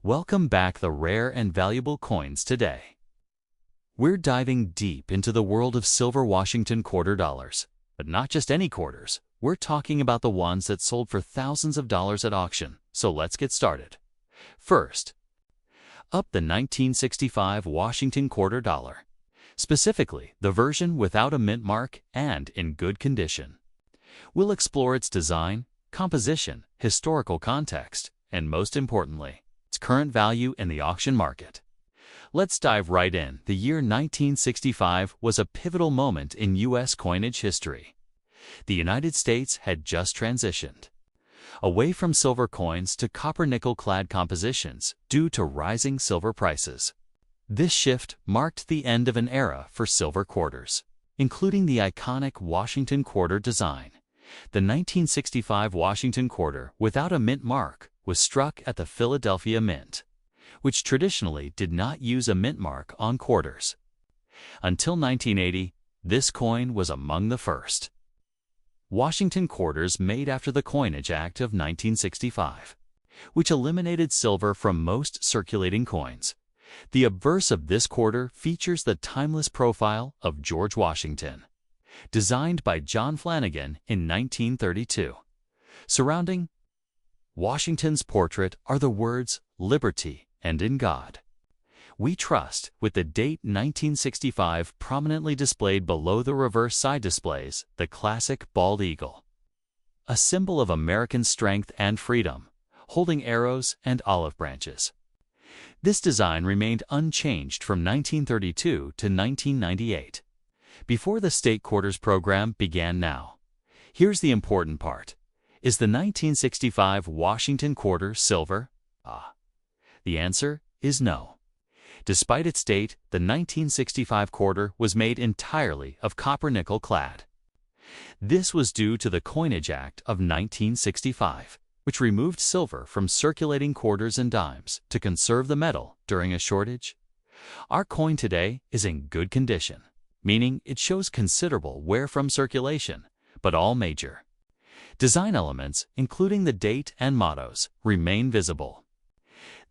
Welcome back the rare and valuable coins today. We're diving deep into the world of silver Washington quarter dollars. But not just any quarters. We're talking about the ones that sold for thousands of dollars at auction. So let's get started. First, up the 1965 Washington quarter dollar. Specifically, the version without a mint mark and in good condition. We'll explore its design, composition, historical context, and most importantly, its current value in the auction market. Let's dive right in. The year 1965 was a pivotal moment in U.S. coinage history. The United States had just transitioned away from silver coins to copper-nickel-clad compositions due to rising silver prices. This shift marked the end of an era for silver quarters, including the iconic Washington quarter design. The 1965 Washington quarter without a mint mark was struck at the Philadelphia Mint, which traditionally did not use a mint mark on quarters. Until 1980, this coin was among the first Washington quarters made after the Coinage Act of 1965, which eliminated silver from most circulating coins. The obverse of this quarter features the timeless profile of George Washington, designed by John Flanagan in 1932. Surrounding Washington's portrait are the words, "Liberty and in God we trust," with the date 1965 prominently displayed below the reverse side displays the classic bald eagle, a symbol of American strength and freedom, holding arrows and olive branches. This design remained unchanged from 1932 to 1998, before the state quarters program began. Now, here's the important part. Is the 1965 Washington quarter silver? The answer is no. Despite its date, the 1965 quarter was made entirely of copper-nickel clad. This was due to the Coinage Act of 1965, which removed silver from circulating quarters and dimes to conserve the metal during a shortage. Our coin today is in good condition, meaning it shows considerable wear from circulation, but all major design elements, including the date and mottos, remain visible.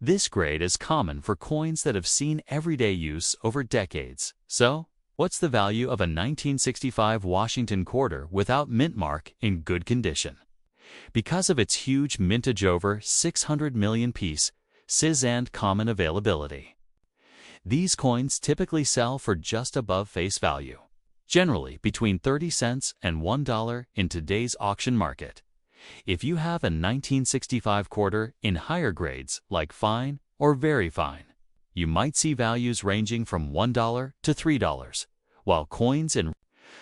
This grade is common for coins that have seen everyday use over decades. So, what's the value of a 1965 Washington quarter without mint mark in good condition? Because of its huge mintage over 600 million piece size and common availability, these coins typically sell for just above face value, generally between 30 cents and $1 in today's auction market. If you have a 1965 quarter in higher grades like fine or very fine, you might see values ranging from $1 to $3, while coins in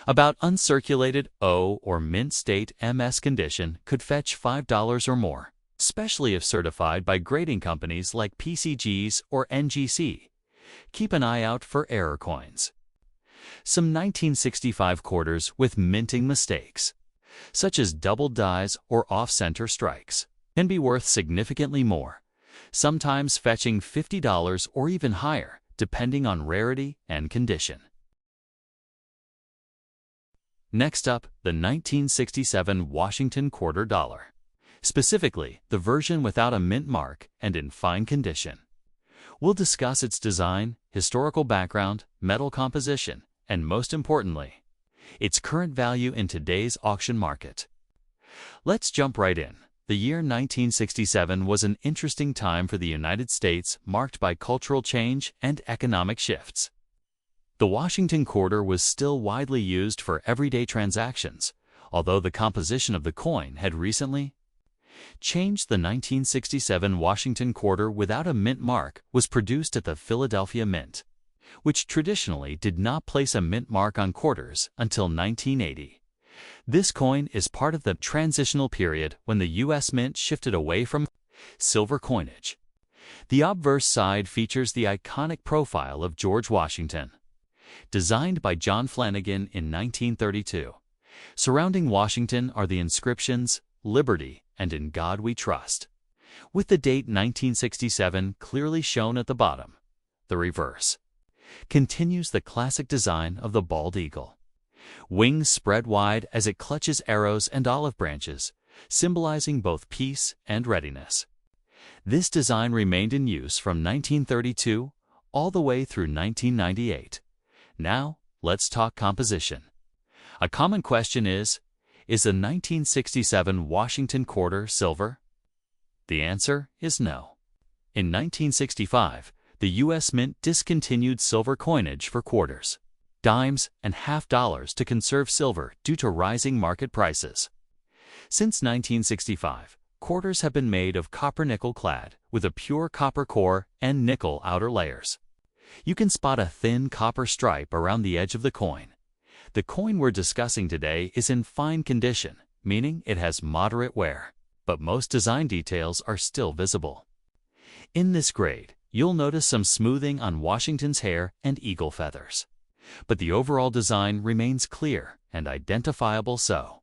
about uncirculated O or mint state MS condition could fetch $5 or more, especially if certified by grading companies like PCGs or NGC. Keep an eye out for error coins. Some 1965 quarters with minting mistakes, such as doubled dies or off-center strikes, can be worth significantly more, sometimes fetching $50 or even higher, depending on rarity and condition. Next up, the 1967 Washington quarter dollar, specifically the version without a mint mark and in fine condition. We'll discuss its design, historical background, metal composition, and most importantly, its current value in today's auction market. Let's jump right in. The year 1967 was an interesting time for the United States, marked by cultural change and economic shifts. The Washington quarter was still widely used for everyday transactions, although the composition of the coin had recently changed. The 1967 Washington quarter without a mint mark was produced at the Philadelphia Mint, which traditionally did not place a mint mark on quarters until 1980. This coin is part of the transitional period when the U.S. Mint shifted away from silver coinage. The obverse side features the iconic profile of George Washington, designed by John Flanagan in 1932. Surrounding Washington are the inscriptions, "Liberty and in God we trust," with the date 1967 clearly shown at the bottom. The reverse continues the classic design of the bald eagle, wings spread wide as it clutches arrows and olive branches, symbolizing both peace and readiness. This design remained in use from 1932 all the way through 1998. Now, let's talk composition. A common question is the 1967 Washington quarter silver? The answer is no. In 1965, the U.S. Mint discontinued silver coinage for quarters, dimes, and half dollars to conserve silver due to rising market prices. Since 1965, quarters have been made of copper-nickel clad with a pure copper core and nickel outer layers. You can spot a thin copper stripe around the edge of the coin. The coin we're discussing today is in fine condition, meaning it has moderate wear, but most design details are still visible. In this grade, you'll notice some smoothing on Washington's hair and eagle feathers. But the overall design remains clear and identifiable. So,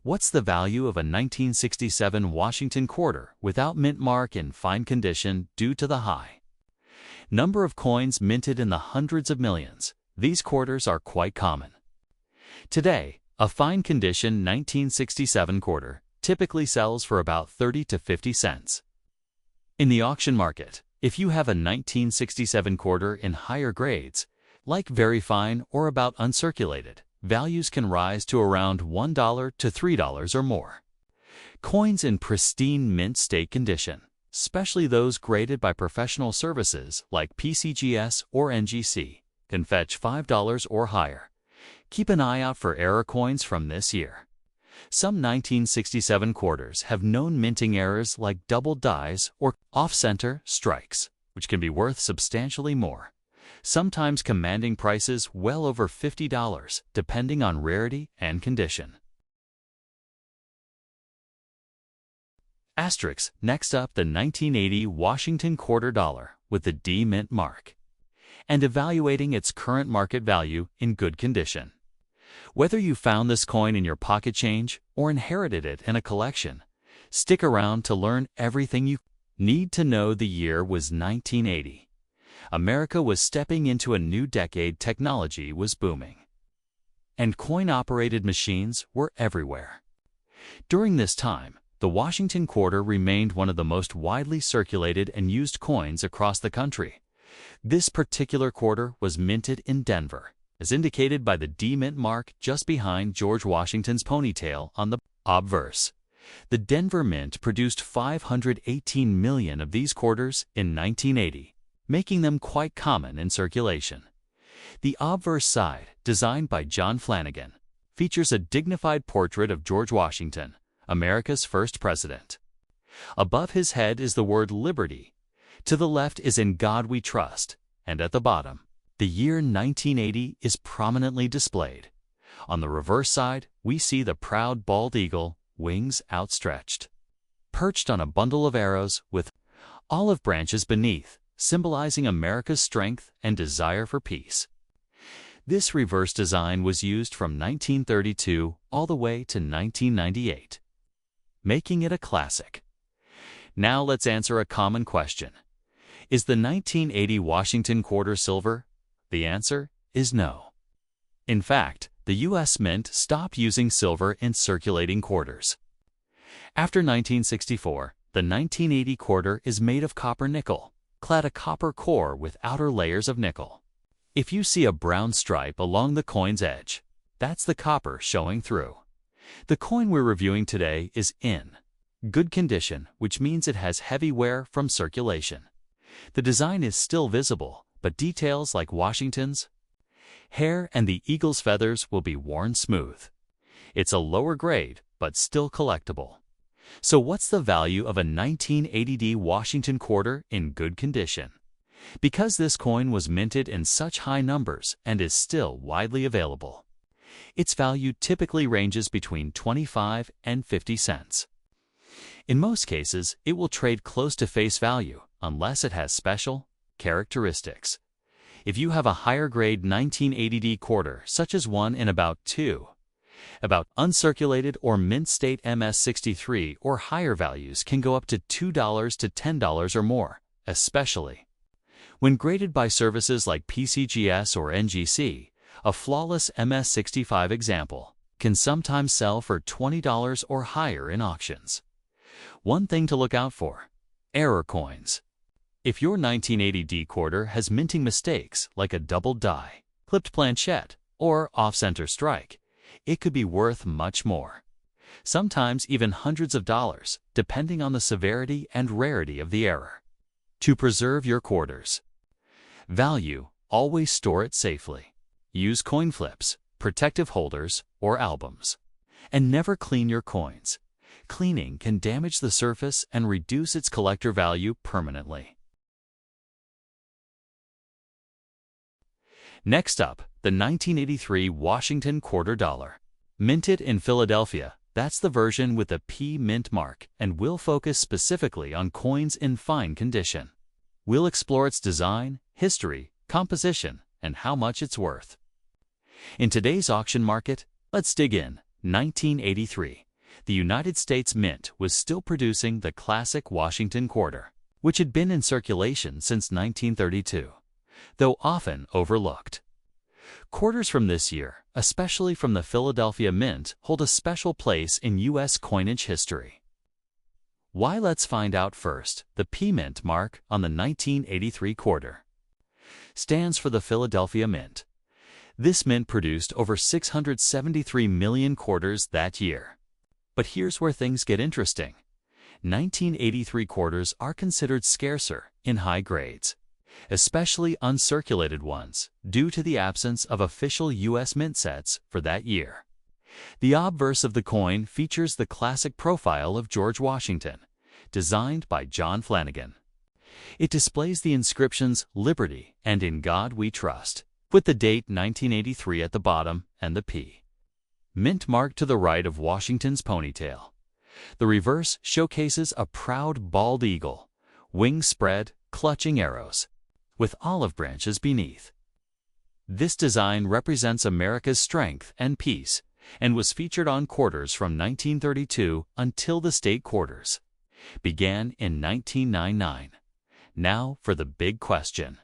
what's the value of a 1967 Washington quarter without mint mark in fine condition due to the high number of coins minted in the hundreds of millions? These quarters are quite common. Today, a fine condition 1967 quarter typically sells for about 30 to 50 cents. In the auction market, if you have a 1967 quarter in higher grades, like very fine or about uncirculated, values can rise to around $1 to $3 or more. Coins in pristine mint state condition, especially those graded by professional services like PCGS or NGC, can fetch $5 or higher. Keep an eye out for error coins from this year. Some 1967 quarters have known minting errors like double dies or off-center strikes, which can be worth substantially more, sometimes commanding prices well over $50, depending on rarity and condition. Asterisk. Next up, the 1980 Washington quarter dollar with the D mint mark, and evaluating its current market value in good condition. Whether you found this coin in your pocket change or inherited it in a collection, stick around to learn everything you need to know. The year was 1980. America was stepping into a new decade. Technology was booming, and coin-operated machines were everywhere. During this time, the Washington quarter remained one of the most widely circulated and used coins across the country. This particular quarter was minted in Denver, as indicated by the D mint mark just behind George Washington's ponytail on the obverse. The Denver Mint produced 518 million of these quarters in 1980, making them quite common in circulation. The obverse side, designed by John Flanagan, features a dignified portrait of George Washington, America's first president. Above his head is the word Liberty. To the left is In God We Trust, and at the bottom, the year 1980 is prominently displayed. On the reverse side, we see the proud bald eagle, wings outstretched, perched on a bundle of arrows with olive branches beneath, symbolizing America's strength and desire for peace. This reverse design was used from 1932 all the way to 1998, making it a classic. Now let's answer a common question. Is the 1980 Washington quarter silver? The answer is no. In fact, the U.S. Mint stopped using silver in circulating quarters. After 1964, the 1980 quarter is made of copper nickel, clad a copper core with outer layers of nickel. If you see a brown stripe along the coin's edge, that's the copper showing through. The coin we're reviewing today is in good condition, which means it has heavy wear from circulation. The design is still visible, but details like Washington's hair and the eagle's feathers will be worn smooth. It's a lower grade, but still collectible. So what's the value of a 1980 Washington quarter in good condition? Because this coin was minted in such high numbers and is still widely available, its value typically ranges between 25 and 50 cents. In most cases, it will trade close to face value unless it has special characteristics. If you have a higher grade 1980 quarter, such as one in about uncirculated or mint state MS63 or higher, values can go up to $2 to $10 or more, especially when graded by services like PCGS or NGC. A flawless MS65 example can sometimes sell for $20 or higher in auctions. One thing to look out for: Error coins. If your 1980D quarter has minting mistakes like a double die, clipped planchette, or off-center strike, it could be worth much more. Sometimes even hundreds of dollars, depending on the severity and rarity of the error. To preserve your quarters. Value: always store it safely. Use coin flips, protective holders, or albums. And never clean your coins. Cleaning can damage the surface and reduce its collector value permanently. Next up, the 1983 Washington Quarter Dollar. Minted in Philadelphia, that's the version with the P Mint mark, and we'll focus specifically on coins in fine condition. We'll explore its design, history, composition, and how much it's worth. In today's auction market, let's dig in. 1983. The United States Mint was still producing the classic Washington quarter, which had been in circulation since 1932, though often overlooked. Quarters from this year, especially from the Philadelphia Mint, hold a special place in U.S. coinage history. Why? Let's find out first. The P Mint mark on the 1983 quarter stands for the Philadelphia Mint. This mint produced over 673 million quarters that year. But here's where things get interesting. 1983 quarters are considered scarcer in high grades, especially uncirculated ones, due to the absence of official U.S. mint sets for that year. The obverse of the coin features the classic profile of George Washington, designed by John Flanagan. It displays the inscriptions "Liberty" and "In God We Trust," with the date 1983 at the bottom and the P Mint mark to the right of Washington's ponytail. The reverse showcases a proud bald eagle, wings spread, clutching arrows, with olive branches beneath. This design represents America's strength and peace, and was featured on quarters from 1932 until the state quarters began in 1999. Now for the big question.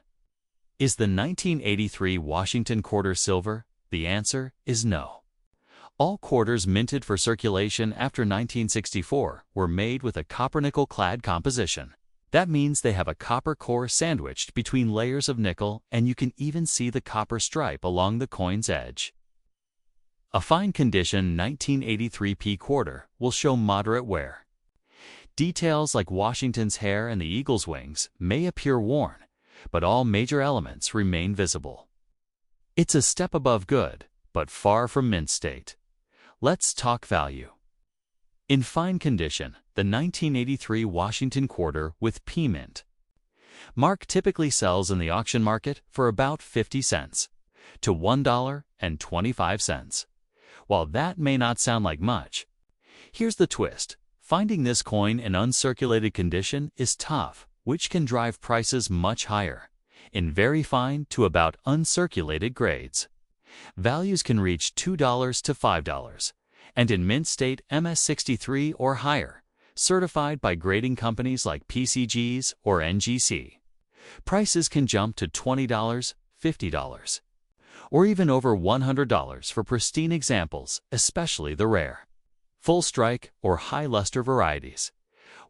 Is the 1983 Washington quarter silver? The answer is no. All quarters minted for circulation after 1964 were made with a copper-nickel-clad composition. That means they have a copper core sandwiched between layers of nickel, and you can even see the copper stripe along the coin's edge. A fine condition 1983 P quarter will show moderate wear. Details like Washington's hair and the eagle's wings may appear worn, but all major elements remain visible. It's a step above good, but far from mint state. Let's talk value. In fine condition, the 1983 Washington quarter with P Mint mark typically sells in the auction market for about 50 cents to $1.25. While that may not sound like much, here's the twist. Finding this coin in uncirculated condition is tough, which can drive prices much higher, in very fine to about uncirculated grades. Values can reach $2 to $5, and in mint state MS63 or higher, certified by grading companies like PCGs or NGC, prices can jump to $20, $50, or even over $100 for pristine examples, especially the rare, full strike, or high luster varieties.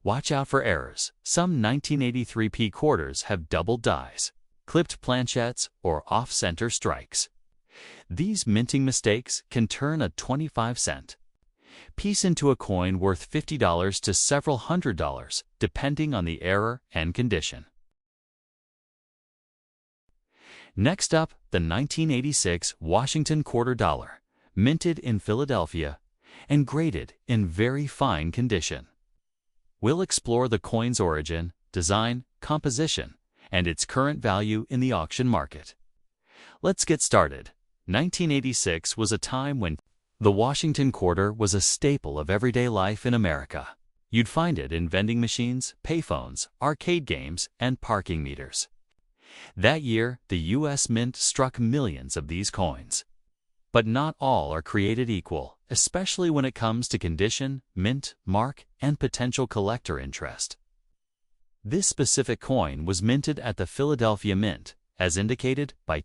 Watch out for errors. Some 1983 P quarters have double dies, clipped planchettes, or off-center strikes. These minting mistakes can turn a 25-cent piece into a coin worth $50 to several $100s, depending on the error and condition. Next up, the 1986 Washington Quarter Dollar, minted in Philadelphia and graded in very fine condition. We'll explore the coin's origin, design, composition, and its current value in the auction market. Let's get started. 1986 was a time when the Washington quarter was a staple of everyday life in America. You'd find it in vending machines, payphones, arcade games, and parking meters. That year, the U.S. Mint struck millions of these coins. But not all are created equal, especially when it comes to condition, mint, mark, and potential collector interest. This specific coin was minted at the Philadelphia Mint, as indicated by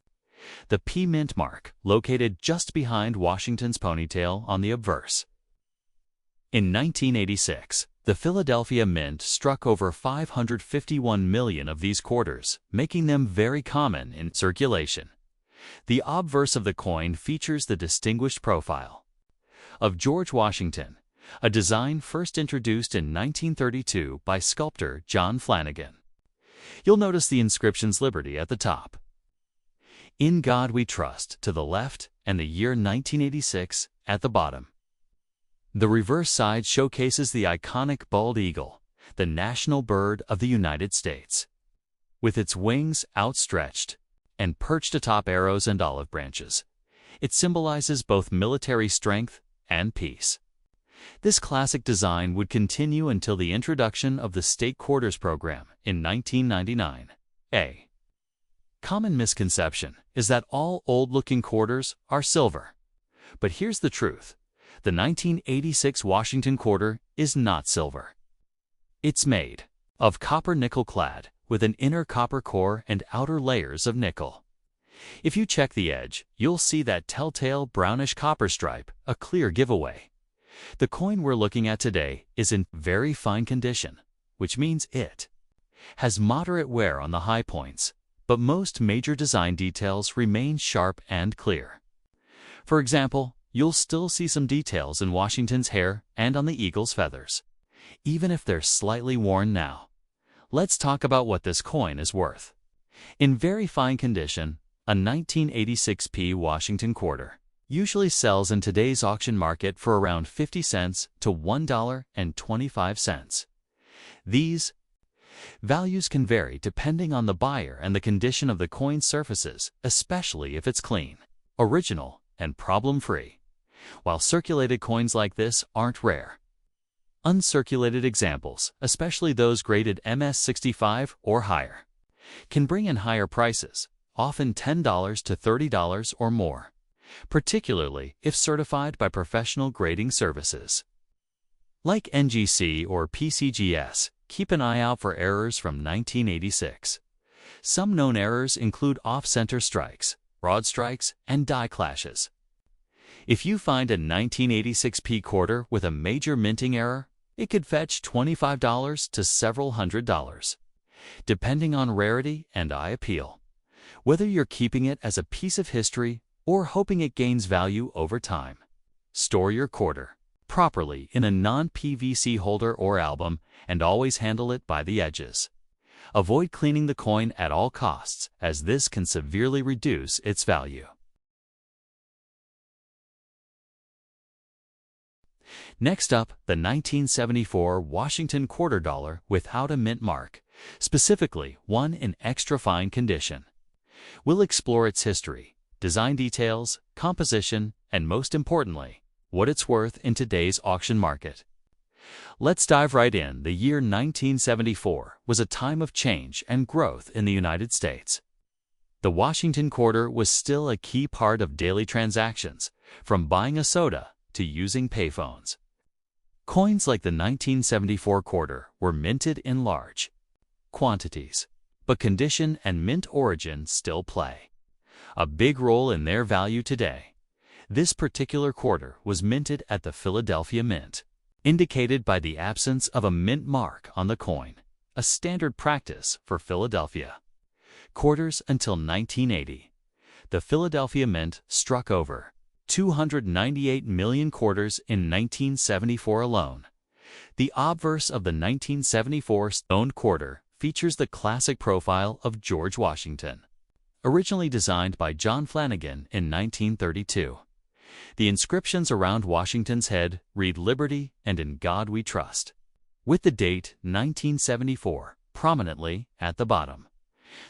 the P Mint mark, located just behind Washington's ponytail on the obverse. In 1986, the The Philadelphia Mint struck over 551 million of these quarters, making them very common in circulation. The obverse of the coin features the distinguished profile of George Washington, a design first introduced in 1932 by sculptor John Flanagan. You'll notice the inscriptions Liberty at the top, In God We Trust to the left, and the year 1986 at the bottom. The reverse side showcases the iconic bald eagle, the national bird of the United States. With its wings outstretched and perched atop arrows and olive branches, it symbolizes both military strength and peace. This classic design would continue until the introduction of the State Quarters program in 1999. A common misconception is that all old-looking quarters are silver. But here's the truth. The 1986 Washington quarter is not silver. It's made of copper nickel clad with an inner copper core and outer layers of nickel. If you check the edge, you'll see that telltale brownish copper stripe, a clear giveaway. The coin we're looking at today is in very fine condition, which means it has moderate wear on the high points, but most major design details remain sharp and clear. For example, you'll still see some details in Washington's hair and on the eagle's feathers, even if they're slightly worn now. Let's talk about what this coin is worth. In very fine condition, a 1986p Washington quarter usually sells in today's auction market for around 50 cents to $1.25. These values can vary depending on the buyer and the condition of the coin's surfaces, especially if it's clean, original, and problem-free. While circulated coins like this aren't rare. Uncirculated examples, especially those graded MS-65 or higher, can bring in higher prices, often $10 to $30 or more, particularly if certified by professional grading services. Like NGC or PCGS, keep an eye out for errors from 1986. Some known errors include off-center strikes, broad strikes, and die clashes. If you find a 1986p quarter with a major minting error, it could fetch $25 to several $100s, depending on rarity and eye appeal. Whether you're keeping it as a piece of history or hoping it gains value over time, store your quarter properly in a non-PVC holder or album and always handle it by the edges. Avoid cleaning the coin at all costs, as this can severely reduce its value. Next up, the 1974 Washington quarter dollar without a mint mark, specifically one in extra fine condition. We'll explore its history, design details, composition, and most importantly, what it's worth in today's auction market. Let's dive right in. The year 1974 was a time of change and growth in the United States. The Washington quarter was still a key part of daily transactions, from buying a soda to using payphones. Coins like the 1974 quarter were minted in large quantities, but condition and mint origin still play a big role in their value today. This particular quarter was minted at the Philadelphia Mint, indicated by the absence of a mint mark on the coin, a standard practice for Philadelphia quarters until 1980. The Philadelphia Mint struck over 298 million quarters in 1974 alone. The obverse of the 1974 owned quarter features the classic profile of George Washington, originally designed by John Flanagan in 1932. The inscriptions around Washington's head read Liberty and In God We Trust, with the date 1974 prominently at the bottom.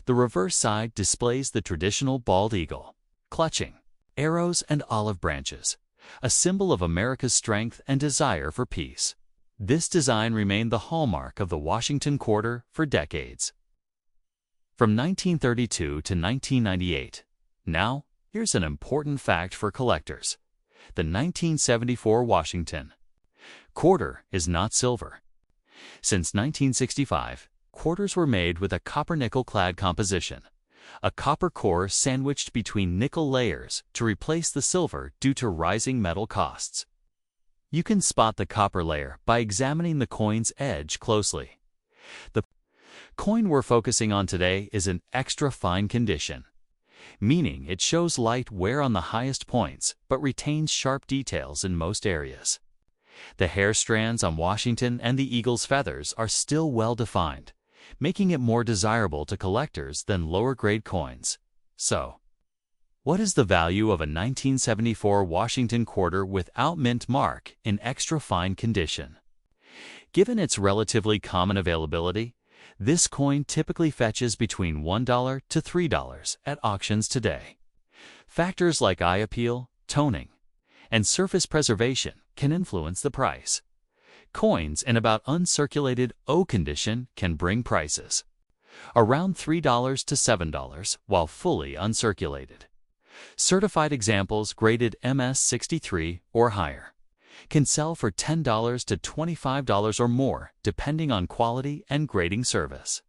The reverse side displays the traditional bald eagle, clutching arrows and olive branches, a symbol of America's strength and desire for peace. This design remained the hallmark of the Washington quarter for decades. From 1932 to 1998. Now, here's an important fact for collectors. The 1974 Washington quarter is not silver. Since 1965, quarters were made with a copper-nickel-clad composition, a copper core sandwiched between nickel layers to replace the silver due to rising metal costs. You can spot the copper layer by examining the coin's edge closely. The coin we're focusing on today is in extra fine condition, meaning it shows light wear on the highest points but retains sharp details in most areas. The hair strands on Washington and the eagle's feathers are still well defined, making it more desirable to collectors than lower-grade coins. So, what is the value of a 1974 Washington quarter without mint mark in extra fine condition? Given its relatively common availability, this coin typically fetches between $1 to $3 at auctions today. Factors like eye appeal, toning, and surface preservation can influence the price. Coins in about uncirculated O condition can bring prices around $3 to $7 while fully uncirculated. Certified examples graded MS63 or higher can sell for $10 to $25 or more depending on quality and grading service.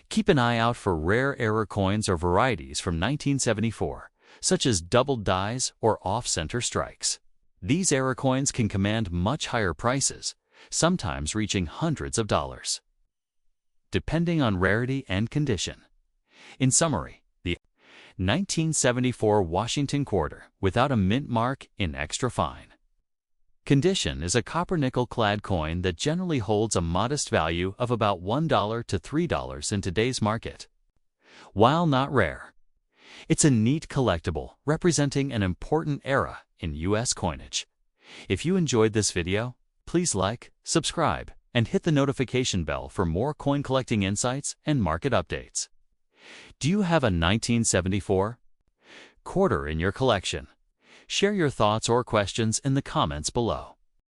Keep an eye out for rare error coins or varieties from 1974, such as doubled dies or off-center strikes. These error coins can command much higher prices, sometimes reaching hundreds of dollars, depending on rarity and condition. In summary, the 1974 Washington quarter without a mint mark in extra fine condition is a copper nickel-clad coin that generally holds a modest value of about $1 to $3 in today's market. While not rare, it's a neat collectible representing an important era in U.S. coinage. If you enjoyed this video, please like, subscribe, and hit the notification bell for more coin collecting insights and market updates. Do you have a 1974 quarter in your collection? Share your thoughts or questions in the comments below.